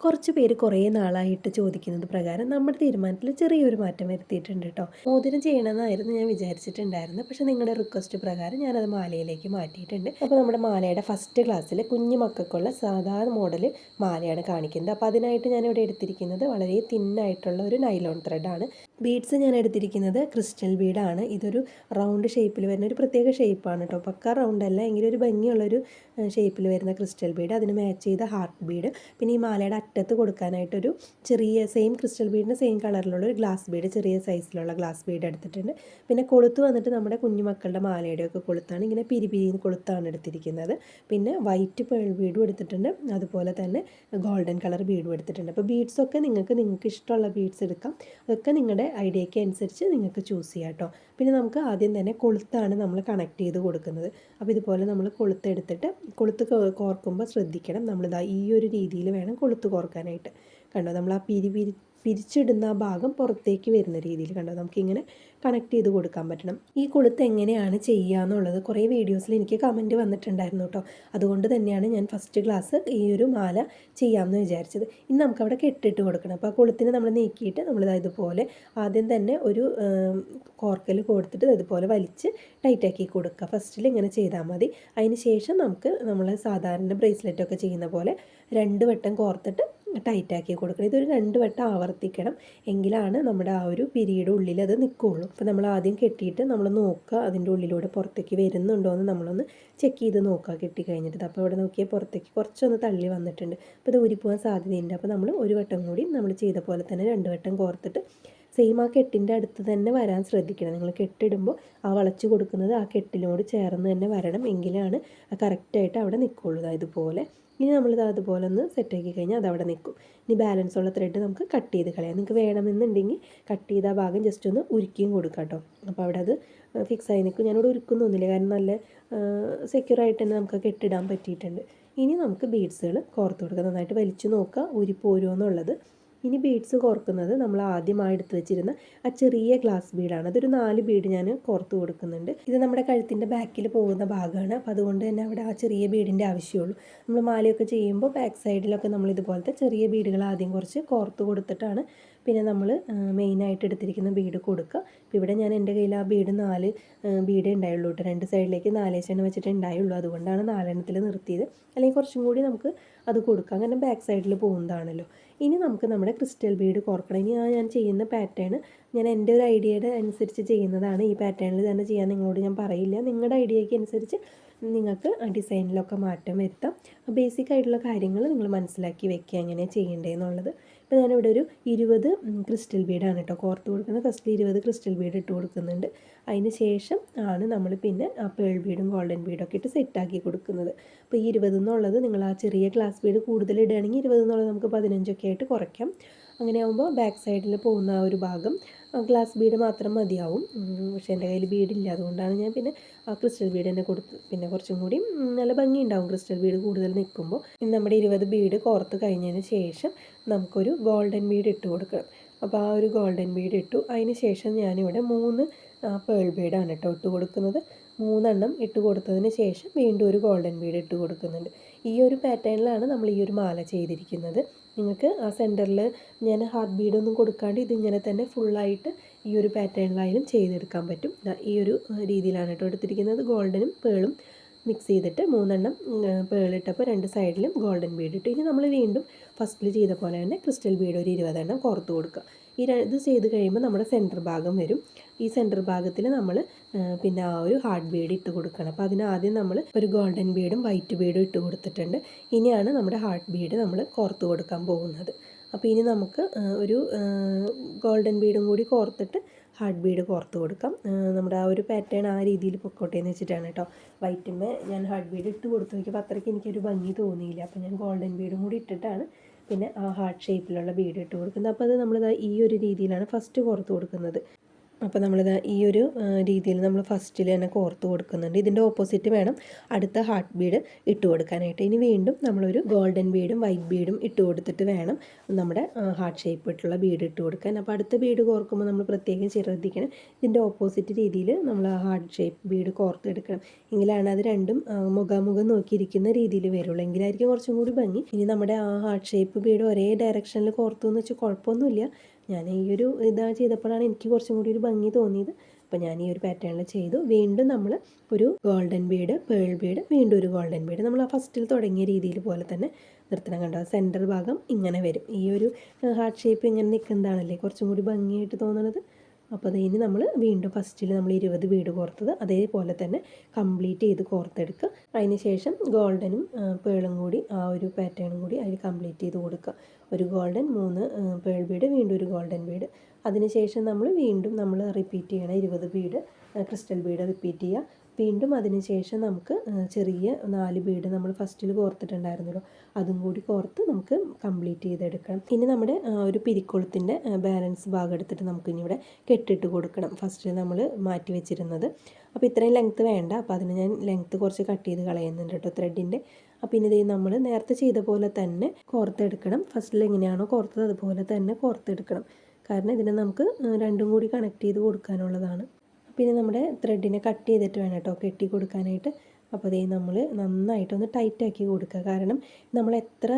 കുറച്ച് പേര് കുറേ നാളായിട്ട് ചോദിക്കുന്നത് പ്രകാരം നമ്മുടെ തീരുമാനത്തിൽ ചെറിയൊരു മാറ്റം വരുത്തിയിട്ടുണ്ട് കേട്ടോ. മോതിരം ചെയ്യണമെന്നായിരുന്നു ഞാൻ വിചാരിച്ചിട്ടുണ്ടായിരുന്നത്. പക്ഷേ നിങ്ങളുടെ റിക്വസ്റ്റ് പ്രകാരം ഞാനത് മാലയിലേക്ക് മാറ്റിയിട്ടുണ്ട്. അപ്പോൾ നമ്മുടെ മാലയുടെ ഫസ്റ്റ് ക്ലാസ്സിൽ കുഞ്ഞു മക്കൾക്കുള്ള സാധാരണ മോഡൽ മാലയാണ് കാണിക്കുന്നത്. അപ്പോൾ അതിനായിട്ട് ഞാനിവിടെ എടുത്തിരിക്കുന്നത് വളരെ തിന്നായിട്ടുള്ള ഒരു നൈലോൺ ത്രെഡാണ്. ബീഡ്സ് ഞാൻ എടുത്തിരിക്കുന്നത് ക്രിസ്റ്റൽ ബീഡാണ്. ഇതൊരു റൗണ്ട് ഷേപ്പിൽ വരുന്ന ഒരു പ്രത്യേക ഷേപ്പാണ് കേട്ടോ. പക്ക റൗണ്ട് അല്ല, എങ്കിലും ഒരു ഭംഗിയുള്ളൊരു ഷേപ്പിൽ വരുന്ന ക്രിസ്റ്റൽ ബീഡ്, അതിന് മാച്ച് ചെയ്ത ഹാർട്ട് ബീഡ്, പിന്നെ ഈ മാലയുടെ അറ്റത്ത് കൊടുക്കാനായിട്ടൊരു ചെറിയ സെയിം ക്രിസ്റ്റൽ ബീഡിന് സെയിം കളറിലുള്ള ഒരു ഗ്ലാസ് ബീഡ്, ചെറിയ സൈസിലുള്ള ഗ്ലാസ് ബീഡ് എടുത്തിട്ടുണ്ട്. പിന്നെ കൊളുത്ത് വന്നിട്ട് നമ്മുടെ കുഞ്ഞുമക്കളുടെ മാലയുടെയൊക്കെ കൊളുത്താണ്, ഇങ്ങനെ പിരിപിരിന്ന് കൊളുത്താണ് എടുത്തിരിക്കുന്നത്. പിന്നെ വൈറ്റ് പേൾ ബീഡും എടുത്തിട്ടുണ്ട്, അതുപോലെ തന്നെ ഗോൾഡൻ കളർ ബീഡും എടുത്തിട്ടുണ്ട്. അപ്പോൾ ബീഡ്സൊക്കെ നിങ്ങൾക്ക് ഇഷ്ടമുള്ള ബീഡ്സ് എടുക്കാം. അതൊക്കെ നിങ്ങളുടെ ഐഡിയയ്ക്ക് അനുസരിച്ച് നിങ്ങൾക്ക് ചൂസ് ചെയ്യാം കേട്ടോ. പിന്നെ നമുക്ക് ആദ്യം തന്നെ കൊളുത്താണ് നമ്മൾ കണക്ട് ചെയ്ത് കൊടുക്കുന്നത്. അപ്പോൾ ഇതുപോലെ നമ്മൾ കൊളുത്തെടുത്തിട്ട് കൊളുത്ത് കോർക്കുമ്പോൾ ശ്രദ്ധിക്കണം, നമ്മളിതാ ഈ ഒരു രീതിയിൽ വേണം കൊളുത്ത് കോർക്കാനായിട്ട്. കണ്ടോ, നമ്മൾ ആ പിരിച്ചിടുന്ന ആ ഭാഗം പുറത്തേക്ക് വരുന്ന രീതിയിൽ കണ്ടോ നമുക്കിങ്ങനെ കണക്ട് ചെയ്ത് കൊടുക്കാൻ പറ്റണം. ഈ കൊളുത്ത് എങ്ങനെയാണ് ചെയ്യുക എന്നുള്ളത് കുറേ വീഡിയോസിൽ എനിക്ക് കമൻറ്റ് വന്നിട്ടുണ്ടായിരുന്നു കേട്ടോ. അതുകൊണ്ട് തന്നെയാണ് ഞാൻ ഫസ്റ്റ് ക്ലാസ് ഈ ഒരു മാല ചെയ്യാമെന്ന് വിചാരിച്ചത്. ഇനി നമുക്കവിടെ കെട്ടിട്ട് കൊടുക്കണം. അപ്പോൾ ആ കൊളുത്തിനെ നമ്മൾ നീക്കിയിട്ട് നമ്മളിതാ ഇതുപോലെ ആദ്യം തന്നെ ഒരു കോർക്കൽ കൊടുത്തിട്ട് ഇതുപോലെ വലിച്ച് ടൈറ്റാക്കി കൊടുക്കുക. ഫസ്റ്റിൽ ഇങ്ങനെ ചെയ്താൽ മതി. അതിന് ശേഷം നമ്മൾ സാധാരണ ബ്രേസ്ലെറ്റൊക്കെ ചെയ്യുന്ന പോലെ 2 വട്ടം കോർത്തിട്ട് ടൈറ്റാക്കി കൊടുക്കണം. ഇതൊരു 2 വട്ടം ആവർത്തിക്കണം, എങ്കിലാണ് നമ്മുടെ ആ ഒരു പിരിയുടെ ഉള്ളിൽ അത് നിൽക്കുകയുള്ളൂ. അപ്പോൾ നമ്മൾ ആദ്യം കെട്ടിയിട്ട് നമ്മൾ നോക്കുക, അതിൻ്റെ ഉള്ളിലൂടെ പുറത്തേക്ക് വരുന്നുണ്ടോ എന്ന് നമ്മളൊന്ന് ചെക്ക് ചെയ്ത് നോക്കുക കെട്ടി കഴിഞ്ഞിട്ട്. അപ്പോൾ ഇവിടെ നോക്കിയാൽ പുറത്തേക്ക് കുറച്ചൊന്ന് തള്ളി വന്നിട്ടുണ്ട്. അപ്പോൾ ഇത് ഊരിപ്പോകാൻ സാധ്യതയുണ്ട്. അപ്പോൾ നമ്മൾ ഒരു വട്ടം കൂടി നമ്മൾ ചെയ്ത പോലെ തന്നെ 2 വട്ടം കോർത്തിട്ട് സെയിം ആ കെട്ടിൻ്റെ അടുത്ത് തന്നെ വരാൻ ശ്രദ്ധിക്കണം. നിങ്ങൾ കെട്ടിടുമ്പോൾ ആ വളച്ച് കൊടുക്കുന്നത് ആ കെട്ടിനോട് ചേർന്ന് തന്നെ വരണം, എങ്കിലാണ് കറക്റ്റായിട്ട് അവിടെ നിൽക്കുകയുള്ളൂ. ഇതുപോലെ ഇനി നമ്മളിത് അതുപോലെ ഒന്ന് സെറ്റാക്കി കഴിഞ്ഞാൽ അതവിടെ നിൽക്കും. ഇനി ബാലൻസ് ഉള്ള ത്രെഡ് നമുക്ക് കട്ട് ചെയ്ത് കളയാം. നിങ്ങൾക്ക് വേണമെന്നുണ്ടെങ്കിൽ കട്ട് ചെയ്ത ആ ഭാഗം ജസ്റ്റ് ഒന്ന് ഉരുക്കിയും കൊടുക്കാം കേട്ടോ. അപ്പോൾ അവിടെ അത് ഫിക്സ് ആയി നിൽക്കും. ഞാനിവിടെ ഉരുക്കുന്നൊന്നുമില്ല, കാരണം നല്ല സെക്യൂറായിട്ട് തന്നെ നമുക്ക് കെട്ടിടാൻ പറ്റിയിട്ടുണ്ട്. ഇനി നമുക്ക് ബീഡ്സുകൾ കോർത്ത് കൊടുക്കാം. നന്നായിട്ട് വലിച്ചു നോക്കുക ഊരിപ്പോരുമോ എന്നുള്ളത്. ഇനി ബീഡ്സ് കോർക്കുന്നത് നമ്മൾ ആദ്യമായി എടുത്ത് വെച്ചിരുന്ന ആ ചെറിയ ഗ്ലാസ് ബീഡാണ്. അതൊരു 4 ബീഡ് ഞാൻ കോർത്ത് കൊടുക്കുന്നുണ്ട്. ഇത് നമ്മുടെ കഴുത്തിൻ്റെ ബാക്കിൽ പോകുന്ന ഭാഗമാണ്. അപ്പോൾ അതുകൊണ്ട് തന്നെ അവിടെ ആ ചെറിയ ബീഡിൻ്റെ ആവശ്യമുള്ളൂ. നമ്മൾ മാലയൊക്കെ ചെയ്യുമ്പോൾ ബാക്ക് സൈഡിലൊക്കെ നമ്മൾ ഇതുപോലത്തെ ചെറിയ ബീഡുകൾ ആദ്യം കുറച്ച് കോർത്ത് കൊടുത്തിട്ടാണ് പിന്നെ നമ്മൾ മെയിനായിട്ട് എടുത്തിരിക്കുന്ന ബീഡ് കൊടുക്കുക. അപ്പോൾ ഇവിടെ ഞാൻ എൻ്റെ കയ്യിൽ ആ ബീഡ് 4 ബീഡേ ഉണ്ടായുള്ളൂ കേട്ടോ. 2 സൈഡിലേക്ക് 4 വെച്ചിട്ട് ഉണ്ടായുള്ളൂ. അതുകൊണ്ടാണ് 4 നിർത്തിയത്. അല്ലെങ്കിൽ കുറച്ചും കൂടി നമുക്ക് അത് കൊടുക്കാം, അങ്ങനെ ബാക്ക് സൈഡിൽ പോകുന്നതാണല്ലോ. ഇനി നമുക്ക് നമ്മുടെ ക്രിസ്റ്റൽ ബീഡ് കോർക്കണം. ഇനി ഞാൻ ചെയ്യുന്ന പാറ്റേൺ ഞാൻ എൻ്റെ ഒരു ഐഡിയയുടെ അനുസരിച്ച് ചെയ്യുന്നതാണ്. ഈ പാറ്റേണിൽ തന്നെ ചെയ്യാൻ നിങ്ങളോട് ഞാൻ പറയില്ല. നിങ്ങളുടെ ഐഡിയയ്ക്ക് അനുസരിച്ച് നിങ്ങൾക്ക് ഡിസൈനിലൊക്കെ മാറ്റം വരുത്താം. ബേസിക് ആയിട്ടുള്ള കാര്യങ്ങൾ നിങ്ങൾ മനസ്സിലാക്കി വെക്കുക എങ്ങനെയാണ് ചെയ്യേണ്ടതെന്നുള്ളത്. ഇപ്പോൾ ഞാനിവിടെ ഒരു 20 ക്രിസ്റ്റൽ ബീഡാണ് കേട്ടോ കോർത്ത് കൊടുക്കുന്നത്. ഫസ്റ്റിൽ 20 ക്രിസ്റ്റൽ ബീഡ് ഇട്ട് കൊടുക്കുന്നുണ്ട്. അതിന് ശേഷം ആണ് നമ്മൾ പിന്നെ ആ പേൾ ബീഡും ഗോൾഡൻ ബീഡും ഒക്കെ ഇട്ട് സെറ്റാക്കി കൊടുക്കുന്നത്. അപ്പോൾ ഈ 20 എന്നുള്ളത് നിങ്ങൾ ആ ചെറിയ ഗ്ലാസ് ബീഡ് കൂടുതൽ ഇടുകയാണെങ്കിൽ 20 എന്നുള്ളത് നമുക്ക് 15 ആയിട്ട് കുറയ്ക്കാം. അങ്ങനെ ആകുമ്പോൾ ബാക്ക് സൈഡിൽ പോകുന്ന ആ ഒരു ഭാഗം ഗ്ലാസ് ബീഡ് മാത്രം മതിയാവും. പക്ഷേ എൻ്റെ കയ്യിൽ ബീഡില്ല, അതുകൊണ്ടാണ് ഞാൻ പിന്നെ ആ ക്രിസ്റ്റൽ ബീഡ് തന്നെ കൊടുത്ത്. പിന്നെ കുറച്ചും കൂടി നല്ല ഭംഗി ഉണ്ടാവും ക്രിസ്റ്റൽ ബീഡ് കൂടുതൽ നിൽക്കുമ്പോൾ. നമ്മുടെ 20 ബീഡ് കോർത്ത് കഴിഞ്ഞതിന് ശേഷം നമുക്കൊരു ഗോൾഡൻ ബീഡ് ഇട്ട് കൊടുക്കണം. അപ്പോൾ ആ ഒരു ഗോൾഡൻ ബീഡ് ഇട്ടു. അതിന് ശേഷം ഞാനിവിടെ 3 പേൾ ബീഡാണ് കേട്ടോ ഇട്ട് കൊടുക്കുന്നത്. 3 ഇട്ട് കൊടുത്തതിന് ശേഷം വീണ്ടും ഒരു ഗോൾഡൻ ബീഡ് ഇട്ട് കൊടുക്കുന്നുണ്ട്. ഈ ഒരു പാറ്റേണിലാണ് നമ്മൾ ഈ ഒരു മാല ചെയ്തിരിക്കുന്നത്. നിങ്ങൾക്ക് ആ സെൻറ്ററിൽ ഞാൻ ഹാർട്ട് ബീഡൊന്നും കൊടുക്കാണ്ട് ഇതിങ്ങനെ തന്നെ ഫുള്ളായിട്ട് ഈ ഒരു പാറ്റേണിലായാലും ചെയ്തെടുക്കാൻ പറ്റും. ഈ ഒരു രീതിയിലാണ് കേട്ടോ എടുത്തിരിക്കുന്നത്. ഗോൾഡനും പേളും മിക്സ് ചെയ്തിട്ട് 3 പേളിട്ടപ്പോൾ 2 സൈഡിലും ഗോൾഡൻ ബീഡ് ഇട്ട്. ഇനി നമ്മൾ വീണ്ടും ഫസ്റ്റിൽ ചെയ്ത പോലെ തന്നെ ക്രിസ്റ്റൽ ബീഡ് ഒരു 20 കോർത്ത് കൊടുക്കുക. ഇത് ചെയ്ത് കഴിയുമ്പോൾ നമ്മുടെ സെൻറ്റർ ഭാഗം വരും. ഈ സെൻറ്റർ ഭാഗത്തിൽ നമ്മൾ പിന്നെ ആ ഒരു ഹാർട്ട് ബീഡ് ഇട്ട് കൊടുക്കണം. അപ്പോൾ അതിനാദ്യം നമ്മൾ ഒരു ഗോൾഡൻ ബീഡും വൈറ്റ് ബീഡും ഇട്ട് കൊടുത്തിട്ടുണ്ട്. ഇനിയാണ് നമ്മുടെ ഹാർട്ട് ബീഡ് നമ്മൾ കോർത്ത് കൊടുക്കാൻ പോകുന്നത്. അപ്പോൾ ഇനി നമുക്ക് ഒരു ഗോൾഡൻ ബീഡും കൂടി കോർത്തിട്ട് ഹാർട്ട് ബീഡ് കോർത്ത് കൊടുക്കാം. നമ്മുടെ ആ ഒരു പാറ്റേൺ ആ രീതിയിൽ പൊക്കോട്ടെ എന്ന് വെച്ചിട്ടാണ് കേട്ടോ. വൈറ്റുമ്മേ ഞാൻ ഹാർട്ട് ബീഡ് ഇട്ട് കൊടുത്ത് നോക്കിയപ്പോൾ അത്രയ്ക്ക് എനിക്കൊരു ഭംഗി തോന്നിയില്ല. അപ്പോൾ ഞാൻ ഗോൾഡൻ ബീഡും കൂടി ഇട്ടിട്ടാണ് പിന്നെ ആ ഹാർട്ട് ഷേപ്പിലുള്ള ബീഡ് ഇട്ട് കൊടുക്കുന്നത്. അപ്പോൾ അത് നമ്മൾ ഈ ഒരു രീതിയിലാണ് ഫസ്റ്റ് കോർത്ത് കൊടുക്കുന്നത്. അപ്പോൾ നമ്മളിത് ഈ ഒരു രീതിയിൽ നമ്മൾ ഫസ്റ്റിൽ തന്നെ കോർത്ത് കൊടുക്കുന്നുണ്ട്. ഇതിൻ്റെ ഓപ്പോസിറ്റ് വേണം അടുത്ത ഹാർട്ട് ബീഡ് ഇട്ട് കൊടുക്കാനായിട്ട്. ഇനി വീണ്ടും നമ്മളൊരു ഗോൾഡൻ ബീഡും വൈറ്റ് ബീഡും ഇട്ട് കൊടുത്തിട്ട് വേണം നമ്മുടെ ഹാർട്ട് ഷേപ്പ് ഇട്ടുള്ള ബീഡ് ഇട്ട് കൊടുക്കാൻ. അപ്പോൾ അടുത്ത ബീഡ് കോർക്കുമ്പോൾ നമ്മൾ പ്രത്യേകം ശ്രദ്ധിക്കണം, ഇതിൻ്റെ ഓപ്പോസിറ്റ് രീതിയിൽ നമ്മൾ ആ ഹാർട്ട് ഷേപ്പ് ബീഡ് കോർത്തെടുക്കണം. എങ്കിലാണ് അത് രണ്ടും മുഖാമുഖം നോക്കിയിരിക്കുന്ന രീതിയിൽ വരുള്ളൂ. എങ്കിലായിരിക്കും കുറച്ചും കൂടി ഭംഗി. ഇനി നമ്മുടെ ആ ഹാർട്ട് ഷേപ്പ് ബീഡ് ഒരേ ഡയറക്ഷനിൽ കോർത്തു എന്ന് വെച്ചാൽ കുഴപ്പമൊന്നുമില്ല. ഞാൻ ഈ ഒരു ഇതാ ചെയ്തപ്പോഴാണ് എനിക്ക് കുറച്ചും കൂടി ഒരു ഭംഗി തോന്നിയത്. അപ്പോൾ ഞാൻ ഈ ഒരു പാറ്റേണിൽ ചെയ്തു. വീണ്ടും നമ്മൾ ഒരു ഗോൾഡൻ ബീഡ്, പേൾ ബീഡ്, വീണ്ടും ഒരു ഗോൾഡൻ ബീഡ് നമ്മൾ ആ ഫസ്റ്റിൽ തുടങ്ങിയ രീതിയിൽ പോലെ തന്നെ നിർത്തണം. കണ്ടോ, സെൻറ്റർ ഭാഗം ഇങ്ങനെ വരും. ഈ ഒരു ഹാർട്ട് ഷേപ്പ് ഇങ്ങനെ നിൽക്കുന്നതാണല്ലേ കുറച്ചും കൂടി ഭംഗിയായിട്ട് തോന്നുന്നത്. അപ്പോൾ അത് ഇനി നമ്മൾ വീണ്ടും ഫസ്റ്റിൽ നമ്മൾ 20 ബീഡ് കോർത്തത് അതേപോലെ തന്നെ കംപ്ലീറ്റ് ചെയ്ത് കോർത്തെടുക്കുക. അതിന് ശേഷം ഗോൾഡനും പേളും കൂടി ആ ഒരു പാറ്റേണും കൂടി അതിൽ കംപ്ലീറ്റ് ചെയ്ത് കൊടുക്കുക. ഒരു ഗോൾഡൻ, 3 പേൾ ബീഡ്, വീണ്ടും ഒരു ഗോൾഡൻ ബീഡ്. അതിനുശേഷം വീണ്ടും നമ്മൾ റിപ്പീറ്റ് ചെയ്യണം. 20 ബീഡ് ക്രിസ്റ്റൽ ബീഡ് റിപ്പീറ്റ് ചെയ്യുക. വീണ്ടും അതിന് ശേഷം നമുക്ക് ചെറിയ 4 ബീഡ് നമ്മൾ ഫസ്റ്റിൽ കോർത്തിട്ടുണ്ടായിരുന്നല്ലോ, അതും കൂടി കോർത്ത് നമുക്ക് കംപ്ലീറ്റ് ചെയ്തെടുക്കണം. ഇനി നമ്മുടെ ഒരു പിരിക്കൊളുത്തിൻ്റെ ബാലൻസ് ഭാഗം എടുത്തിട്ട് നമുക്കിനി ഇവിടെ കെട്ടിട്ട് കൊടുക്കണം. ഫസ്റ്റ് നമ്മൾ മാറ്റി വെച്ചിരുന്നത്. അപ്പോൾ ഇത്രയും ലെങ്ത്ത് വേണ്ട, അപ്പോൾ അതിന് ഞാൻ ലെങ്ത്ത് കുറച്ച് കട്ട് ചെയ്ത് കളയുന്നുണ്ട് കേട്ടോ ത്രെഡിൻ്റെ. അപ്പോൾ ഇനി ഇത് നമ്മൾ നേരത്തെ ചെയ്ത പോലെ തന്നെ കോർത്തെടുക്കണം. ഫസ്റ്റിൽ എങ്ങനെയാണോ കോർത്തത് അതുപോലെ തന്നെ കോർത്തെടുക്കണം. കാരണം ഇതിനെ നമുക്ക് രണ്ടും കൂടി കണക്ട് ചെയ്ത് കൊടുക്കാനുള്ളതാണ്. പിന്നെ നമ്മുടെ ത്രെഡിനെ കട്ട് ചെയ്തിട്ട് വേണം കേട്ടോ കെട്ടി കൊടുക്കാനായിട്ട്. അപ്പോൾ അതേ നമ്മൾ നന്നായിട്ടൊന്ന് ടൈറ്റാക്കി കൊടുക്കുക. കാരണം നമ്മൾ എത്ര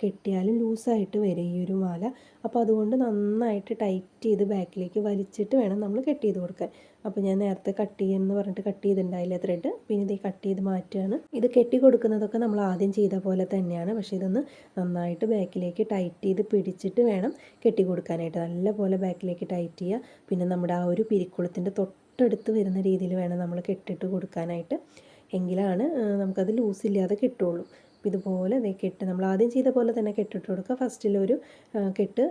കെട്ടിയാലും ലൂസായിട്ട് വരും ഈ ഒരു മാല. അപ്പോൾ അതുകൊണ്ട് നന്നായിട്ട് ടൈറ്റ് ചെയ്ത് ബാക്കിലേക്ക് വലിച്ചിട്ട് വേണം നമ്മൾ കെട്ടി ചെയ്ത് കൊടുക്കാൻ. അപ്പോൾ ഞാൻ നേരത്തെ കട്ട് ചെയ്യുമെന്ന് പറഞ്ഞിട്ട് കട്ട് ചെയ്തിട്ടുണ്ടായില്ല ത്രെഡ്, പിന്നെ ഇത് കട്ട് ചെയ്ത് മാറ്റുകയാണ്. ഇത് കെട്ടി കൊടുക്കുന്നതൊക്കെ നമ്മൾ ആദ്യം ചെയ്ത പോലെ തന്നെയാണ്, പക്ഷേ ഇതൊന്ന് നന്നായിട്ട് ബാക്കിലേക്ക് ടൈറ്റ് ചെയ്ത് പിടിച്ചിട്ട് വേണം കെട്ടി കൊടുക്കാനായിട്ട്. നല്ലപോലെ ബാക്കിലേക്ക് ടൈറ്റ് ചെയ്യുക. പിന്നെ നമ്മുടെ ആ ഒരു പിരിക്കുളത്തിൻ്റെ തൊട്ടടുത്ത് വരുന്ന രീതിയിൽ വേണം നമ്മൾ കെട്ടിട്ട് കൊടുക്കാനായിട്ട്. എങ്കിലാണ് നമുക്കത് ലൂസില്ലാതെ കിട്ടുള്ളൂ. അപ്പോൾ ഇതുപോലെ കെട്ട് നമ്മൾ ആദ്യം ചെയ്ത പോലെ തന്നെ കെട്ടിട്ട് കൊടുക്കുക. ഫസ്റ്റിലൊരു കെട്ട്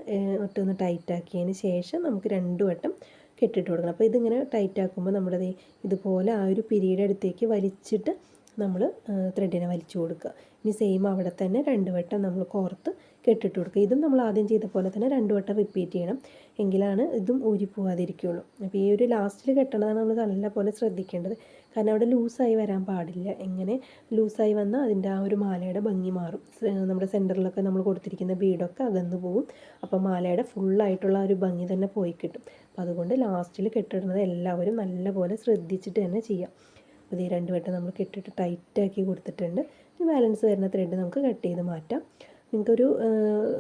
ഒറ്റൊന്ന് ടൈറ്റാക്കിയതിന് ശേഷം നമുക്ക് 2 വട്ടം കെട്ടിട്ട് കൊടുക്കണം. അപ്പോൾ ഇതിങ്ങനെ ടൈറ്റാക്കുമ്പോൾ നമ്മുടെ ഇതുപോലെ ആ ഒരു പിരിയുടെ അടുത്തേക്ക് വലിച്ചിട്ട് നമ്മൾ ത്രെഡിനെ വലിച്ചു കൊടുക്കുക. ഇനി സെയിം അവിടെ തന്നെ 2 വട്ടം നമ്മൾ കോർത്ത് കെട്ടിട്ട് കൊടുക്കുക. ഇതും നമ്മൾ ആദ്യം ചെയ്ത പോലെ തന്നെ 2 വട്ടം റിപ്പീറ്റ് ചെയ്യണം. എങ്കിലാണ് ഇതും ഊരിപ്പോവാതിരിക്കുകയുള്ളൂ. അപ്പോൾ ഈ ഒരു ലാസ്റ്റിൽ കെട്ടണതാണ് നമ്മൾ നല്ലപോലെ ശ്രദ്ധിക്കേണ്ടത്. കാരണം അവിടെ ലൂസായി വരാൻ പാടില്ല. എങ്ങനെ ലൂസായി വന്നാൽ അതിൻ്റെ ആ ഒരു മാലയുടെ ഭംഗി മാറും. നമ്മുടെ സെൻറ്ററിലൊക്കെ നമ്മൾ കൊടുത്തിരിക്കുന്ന ബീഡൊക്കെ അകന്നു പോവും. അപ്പോൾ മാലയുടെ ഫുള്ളായിട്ടുള്ള ഒരു ഭംഗി തന്നെ പോയി കിട്ടും. അപ്പോൾ അതുകൊണ്ട് ലാസ്റ്റിൽ കെട്ടിടുന്നത് എല്ലാവരും നല്ലപോലെ ശ്രദ്ധിച്ചിട്ട് തന്നെ ചെയ്യാം. അപ്പോൾ ഈ 2 വട്ടം നമ്മൾ കെട്ടിട്ട് ടൈറ്റാക്കി കൊടുത്തിട്ടുണ്ട്. ഈ ബാലൻസ് വരുന്ന ത്രെഡ് നമുക്ക് കട്ട് ചെയ്ത് മാറ്റാം. നിങ്ങൾക്കൊരു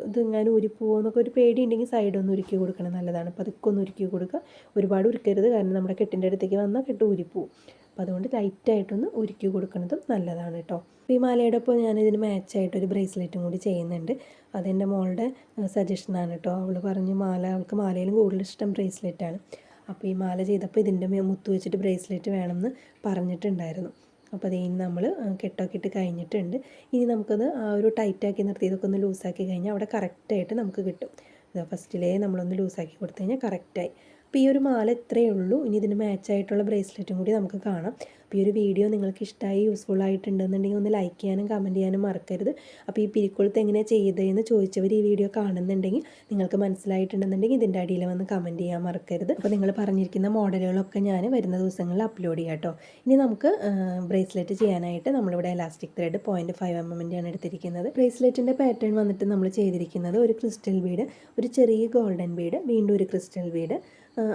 ഇതെങ്ങാനും ഉരിപ്പോവോ എന്നൊക്കെ ഒരു പേടി ഉണ്ടെങ്കിൽ സൈഡൊന്ന് ഉരുക്കി കൊടുക്കണം, നല്ലതാണ്. അപ്പോൾ അതൊക്കെ ഒന്ന് ഉരുക്കി കൊടുക്കുക. ഒരുപാട് ഉരുക്കരുത്, കാരണം നമ്മുടെ കെട്ടിൻ്റെ അടുത്തേക്ക് വന്നാൽ കെട്ട് ഉരിപ്പോവും. അപ്പോൾ അതുകൊണ്ട് ലൈറ്റായിട്ടൊന്ന് ഉരുക്കി കൊടുക്കുന്നതും നല്ലതാണ് കേട്ടോ. അപ്പോൾ ഈ മാലയുടെ ഒപ്പം ഞാനിതിന് മാച്ചായിട്ടൊരു ബ്രേസ്ലെറ്റും കൂടി ചെയ്യുന്നുണ്ട്. അതെൻ്റെ മോളുടെ സജഷനാണ് കേട്ടോ. അവൾ പറഞ്ഞ് അവൾക്ക് മാലയിലും കൂടുതൽ ഇഷ്ടം ബ്രേസ്ലെറ്റാണ്. അപ്പോൾ ഈ മാല ചെയ്തപ്പോൾ ഇതിൻ്റെ മുത്ത് വെച്ചിട്ട് ബ്രേസ്ലെറ്റ് വേണമെന്ന് പറഞ്ഞിട്ടുണ്ടായിരുന്നു. അപ്പോൾ അത് ഇനി നമ്മൾ കെട്ടൊക്കെ ഇട്ട് കഴിഞ്ഞിട്ടുണ്ട്. ഇനി നമുക്കത് ആ ഒരു ടൈറ്റാക്കി നിർത്തി ഇതൊക്കെ ഒന്ന് ലൂസാക്കി കഴിഞ്ഞാൽ അവിടെ കറക്റ്റായിട്ട് നമുക്ക് കിട്ടും. ഫസ്റ്റിലേ നമ്മളൊന്ന് ലൂസാക്കി കൊടുത്തു കഴിഞ്ഞാൽ കറക്റ്റായി. അപ്പോൾ ഈ ഒരു മാല ഇത്രയേ ഉള്ളൂ. ഇനി ഇതിന് മാച്ചായിട്ടുള്ള ബ്രേസ്ലെറ്റും കൂടി നമുക്ക് കാണാം. അപ്പോൾ ഈ ഒരു വീഡിയോ നിങ്ങൾക്ക് ഇഷ്ടമായി യൂസ്ഫുൾ ആയിട്ടുണ്ടെന്നുണ്ടെങ്കിൽ ഒന്ന് ലൈക്ക് ചെയ്യാനും കമൻറ്റ് ചെയ്യാനും മറക്കരുത്. അപ്പോൾ ഈ പിരിക്കൊളുത്ത് എങ്ങനെയാണ് ചെയ്തതെന്ന് ചോദിച്ചവർ ഈ വീഡിയോ കാണുന്നുണ്ടെങ്കിൽ, നിങ്ങൾക്ക് മനസ്സിലായിട്ടുണ്ടെന്നുണ്ടെങ്കിൽ ഇതിൻ്റെ അടിയിൽ വന്ന് കമൻറ്റ് ചെയ്യാൻ മറക്കരുത്. അപ്പോൾ നിങ്ങൾ പറഞ്ഞിരിക്കുന്ന മോഡലുകളൊക്കെ ഞാൻ വരുന്ന ദിവസങ്ങളിൽ അപ്ലോഡ് ചെയ്യാം കേട്ടോ. ഇനി നമുക്ക് ബ്രേസ്ലെറ്റ് ചെയ്യാനായിട്ട് നമ്മളിവിടെ എലാസ്റ്റിക് ത്രെഡ് 0.5 mm ആണ് എടുത്തിരിക്കുന്നത്. ബ്രേസ്ലെറ്റിൻ്റെ പാറ്റേൺ വന്നിട്ട് നമ്മൾ ചെയ്തിരിക്കുന്നത് ഒരു ക്രിസ്റ്റൽ ബീഡ്, ഒരു ചെറിയ ഗോൾഡൻ ബീഡ്, വീണ്ടും ഒരു ക്രിസ്റ്റൽ ബീഡ്,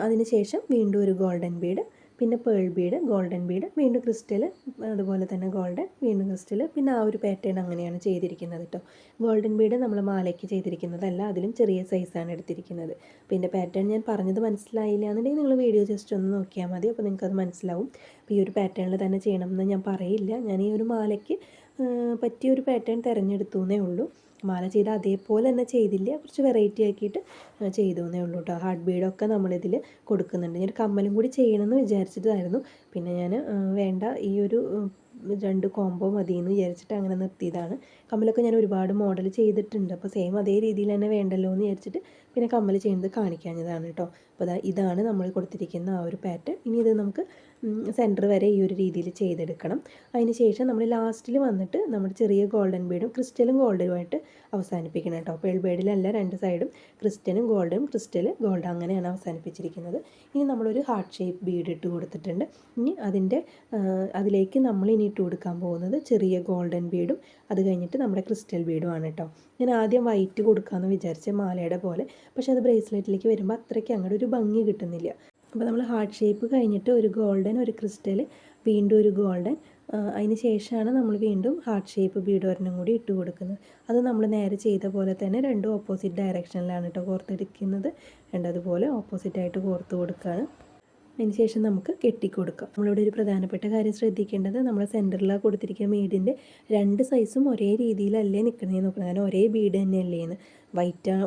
അതിനുശേഷം വീണ്ടും ഒരു ഗോൾഡൻ ബീഡ്, പിന്നെ പേൾ ബീഡ്, ഗോൾഡൻ ബീഡ്, വീണ്ടും ക്രിസ്റ്റൽ, അതുപോലെ തന്നെ ഗോൾഡൻ, വീണ്ടും ക്രിസ്റ്റൽ, പിന്നെ ആ ഒരു പാറ്റേൺ അങ്ങനെയാണ് ചെയ്തിരിക്കുന്നത് കേട്ടോ. ഗോൾഡൻ ബീഡ് നമ്മൾ മാലയ്ക്ക് ചെയ്തിരിക്കുന്നതല്ല, അതിലും ചെറിയ സൈസാണ് എടുത്തിരിക്കുന്നത്. പിന്നെ പാറ്റേൺ ഞാൻ പറഞ്ഞത് മനസ്സിലായില്ല എന്നുണ്ടെങ്കിൽ നിങ്ങൾ വീഡിയോ ജസ്റ്റ് ഒന്ന് നോക്കിയാൽ മതി. അപ്പോൾ നിങ്ങൾക്കത് മനസ്സിലാവും. അപ്പോൾ ഈ ഒരു പാറ്റേണിൽ തന്നെ ചെയ്യണമെന്ന് ഞാൻ പറയില്ല. ഞാൻ ഈ ഒരു മാലയ്ക്ക് പറ്റിയൊരു പാറ്റേൺ തിരഞ്ഞെടുത്തു എന്നേ ഉള്ളൂ. മാല ചെയ്ത് അതേപോലെ തന്നെ ചെയ്തില്ല, കുറച്ച് വെറൈറ്റി ആക്കിയിട്ട് ചെയ്തു എന്നേ ഉള്ളൂ കേട്ടോ. ഹാർട്ട് ബീഡൊക്കെ നമ്മളിതിൽ കൊടുക്കുന്നുണ്ട്. ഞാൻ കമ്മലും കൂടി ചെയ്യണമെന്ന് വിചാരിച്ചിട്ടായിരുന്നു. പിന്നെ ഞാൻ വേണ്ട, ഈ ഒരു 2 കോംബോ മതിയെന്ന് വിചാരിച്ചിട്ട് അങ്ങനെ നിർത്തിയതാണ്. കമ്മലൊക്കെ ഞാൻ ഒരുപാട് മോഡൽ ചെയ്തിട്ടുണ്ട്. അപ്പോൾ സെയിം അതേ രീതിയിൽ തന്നെ വേണ്ടല്ലോ എന്ന് വിചാരിച്ചിട്ട് പിന്നെ കമ്മൽ ചെയ്യുന്നത് കാണിക്കാഞ്ഞതാണ് കേട്ടോ. അപ്പോൾ ഇതാണ് നമ്മൾ കൊടുത്തിരിക്കുന്ന ആ ഒരു പാറ്റേൺ. ഇനി ഇത് നമുക്ക് സെൻറ്റർ വരെ ഈ ഒരു രീതിയിൽ ചെയ്തെടുക്കണം. അതിന് ശേഷം നമ്മൾ ലാസ്റ്റിൽ വന്നിട്ട് നമ്മുടെ ചെറിയ ഗോൾഡൻ ബീഡും ക്രിസ്റ്റലും ഗോൾഡനുമായിട്ട് അവസാനിപ്പിക്കണം കേട്ടോ. പേൾ ബീഡിലല്ല, രണ്ട് സൈഡും ക്രിസ്റ്റലും ഗോൾഡും ക്രിസ്റ്റൽ ഗോൾഡ് അങ്ങനെയാണ് അവസാനിപ്പിച്ചിരിക്കുന്നത്. ഇനി നമ്മളൊരു ഹാർട്ട് ഷേപ്പ് ബീഡ് ഇട്ട് കൊടുത്തിട്ടുണ്ട്. ഇനി അതിലേക്ക് നമ്മൾ ഇനി ഇട്ട് കൊടുക്കാൻ പോകുന്നത് ചെറിയ ഗോൾഡൻ ബീഡും അത് കഴിഞ്ഞിട്ട് നമ്മുടെ ക്രിസ്റ്റൽ ബീഡുമാണ് കേട്ടോ. ഞാൻ ആദ്യം വൈറ്റ് കൊടുക്കാമെന്ന് വിചാരിച്ച മാലയുടെ പോലെ, പക്ഷേ അത് ബ്രേസ്ലെറ്റിലേക്ക് വരുമ്പോൾ അത്രയ്ക്ക് അങ്ങോട്ട് ഒരു ഭംഗി കിട്ടുന്നില്ല. അപ്പോൾ നമ്മൾ ഹാർട്ട് ഷേപ്പ് കഴിഞ്ഞിട്ട് ഒരു ഗോൾഡൻ, ഒരു ക്രിസ്റ്റൽ, വീണ്ടും ഒരു ഗോൾഡൻ, അതിന് ശേഷമാണ് നമ്മൾ വീണ്ടും ഹാർട്ട് ഷേപ്പ് ബീഡ് ഒരെണ്ണം കൂടി ഇട്ട് കൊടുക്കുന്നത്. അത് നമ്മൾ നേരെ ചെയ്ത പോലെ തന്നെ രണ്ടും ഓപ്പോസിറ്റ് ഡയറക്ഷനിലാണ് കേട്ടോ കോർത്തെടുക്കുന്നത്. രണ്ടതുപോലെ ഓപ്പോസിറ്റായിട്ട് കോർത്ത് കൊടുക്കുകയാണ്. അതിന് ശേഷം നമുക്ക് കെട്ടിക്കൊടുക്കാം. നമ്മളിവിടെ ഒരു പ്രധാനപ്പെട്ട കാര്യം ശ്രദ്ധിക്കേണ്ടത്, നമ്മൾ സെൻറ്ററിലാണ് കൊടുത്തിരിക്കുന്ന ബീഡിൻ്റെ രണ്ട് സൈസും ഒരേ രീതിയിലല്ലേ നിൽക്കുന്നതെന്ന് നോക്കണം. കാരണം ഒരേ ബീഡ് തന്നെയല്ലേ എന്ന്.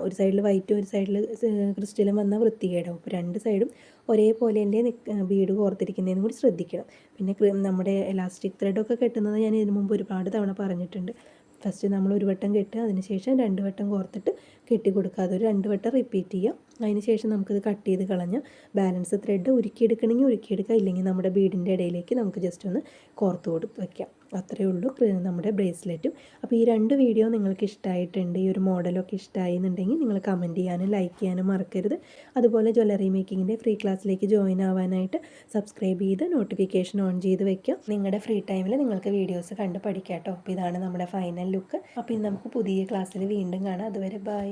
ഒരു സൈഡിൽ വൈറ്റും ഒരു സൈഡിൽ ക്രിസ്റ്റലും വന്നാൽ വൃത്തികേടാവും. അപ്പോൾ രണ്ട് സൈഡും ഒരേപോലെ തന്നെ ബീഡ് കോർത്തിരിക്കുന്നതിനും കൂടി ശ്രദ്ധിക്കണം. പിന്നെ നമ്മുടെ എലാസ്റ്റിക് ത്രെഡൊക്കെ കെട്ടുന്നത് ഞാൻ ഇതിനു മുമ്പ് ഒരുപാട് തവണ പറഞ്ഞിട്ടുണ്ട്. ഫസ്റ്റ് നമ്മൾ ഒരു വട്ടം കെട്ടുക, അതിന് ശേഷം 2 വട്ടം കോർത്തിട്ട് കെട്ടി കൊടുക്കുക. അതൊരു 2 വട്ടം റിപ്പീറ്റ് ചെയ്യാം. അതിന് ശേഷം നമുക്കിത് കട്ട് ചെയ്ത് കളഞ്ഞ് ബാലൻസ് ത്രെഡ് ഉരുക്കിയെടുക്കണമെങ്കിൽ ഉരുക്കിയെടുക്കുക, ഇല്ലെങ്കിൽ നമ്മുടെ ബീഡിൻ്റെ ഇടയിലേക്ക് നമുക്ക് ജസ്റ്റ് ഒന്ന് കോർത്ത് വയ്ക്കാം. അത്രയേ ഉള്ളൂ നമ്മുടെ ബ്രേസ്ലെറ്റും. അപ്പോൾ ഈ 2 വീഡിയോ നിങ്ങൾക്ക് ഇഷ്ടമായിട്ടുണ്ട്, ഈ ഒരു മോഡലൊക്കെ ഇഷ്ടമായി എന്നുണ്ടെങ്കിൽ നിങ്ങൾ കമൻറ്റ് ചെയ്യാനും ലൈക്ക് ചെയ്യാനും മറക്കരുത്. അതുപോലെ ജ്വല്ലറി മേക്കിങ്ങിൻ്റെ ഫ്രീ ക്ലാസ്സിലേക്ക് ജോയിൻ ആവാനായിട്ട് സബ്സ്ക്രൈബ് ചെയ്ത് നോട്ടിഫിക്കേഷൻ ഓൺ ചെയ്ത് വെക്കുക. നിങ്ങളുടെ ഫ്രീ ടൈമിൽ നിങ്ങൾക്ക് വീഡിയോസ് കണ്ട് പഠിക്കാം കേട്ടോ. അപ്പോൾ ഇതാണ് നമ്മുടെ ഫൈനൽ ലുക്ക്. അപ്പോൾ ഇനി നമുക്ക് പുതിയ ക്ലാസ്സിൽ വീണ്ടും കാണാം. അതുവരെ ബൈ.